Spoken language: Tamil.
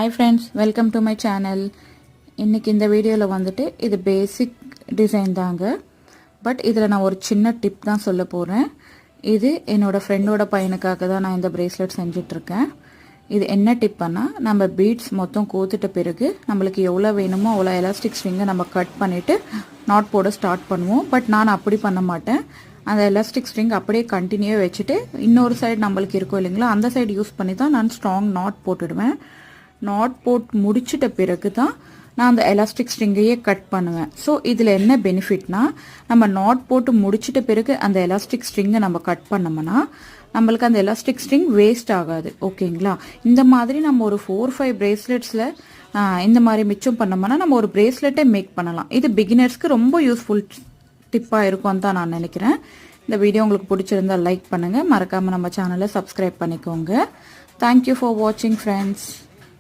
Hi friends, welcome to my channel. இன்னைக்கு இந்த வீடியோல வந்துட்டு இது பேசிக் டிசைன் தாங்க. பட் இதுல நான் ஒரு சின்ன டிப் தான் சொல்ல போறேன். இது என்னோட ஃப்ரெண்டோட பையனுக்காக தான் நான் இந்த பிரேஸ்லெட் செஞ்சிட்டு இருக்கேன். இது என்ன டிப்னா நம்ம பீட்ஸ் மொத்தம் கோத்துட்ட பிறகு நமக்கு எவ்வளவு வேணுமோ அவ்வளவு எலாஸ்டிக் ஸ்ட்ரிங்கை நம்ம கட் பண்ணிட்டு நாட் போட ஸ்டார்ட் பண்ணுவோம். பட் நான் அப்படி பண்ண மாட்டேன். அந்த எலாஸ்டிக் ஸ்ட்ரிங் அப்படியே கண்டினியூ வச்சுட்டு இன்னொரு சைடு நமக்கு இருக்கும் இல்லைங்களா, அந்த சைடு யூஸ் பண்ணி தான் நான் ஸ்ட்ராங் நாட் போட்டுடுவேன். நாட் போட்டு முடிச்சிட்ட பிறகு தான் நான் அந்த எலாஸ்டிக் ஸ்ட்ரிங்கையே கட் பண்ணுவேன். ஸோ இதில் என்ன பெனிஃபிட்னா, நம்ம நாட் போட்டு முடிச்சிட்ட பிறகு அந்த எலாஸ்டிக் ஸ்ட்ரிங்கை நம்ம கட் பண்ணோம்னா நம்மளுக்கு அந்த எலாஸ்டிக் ஸ்ட்ரிங் வேஸ்ட் ஆகாது. ஓகேங்களா? இந்த மாதிரி நம்ம ஒரு 4-5 பிரேஸ்லெட்ஸில் இந்த மாதிரி மிச்சம் பண்ணோம்னா நம்ம ஒரு பிரேஸ்லெட்டே மேக் பண்ணலாம். இது பிகினர்ஸ்க்கு ரொம்ப யூஸ்ஃபுல் டிப்பாக இருக்கும்னு தான் நான் நினைக்கிறேன். இந்த வீடியோ உங்களுக்கு பிடிச்சிருந்தா லைக் பண்ணுங்கள், மறக்காமல் நம்ம சேனலை சப்ஸ்கிரைப் பண்ணிக்கோங்க. தேங்க்யூ ஃபார் வாட்சிங் ஃப்ரெண்ட்ஸ்.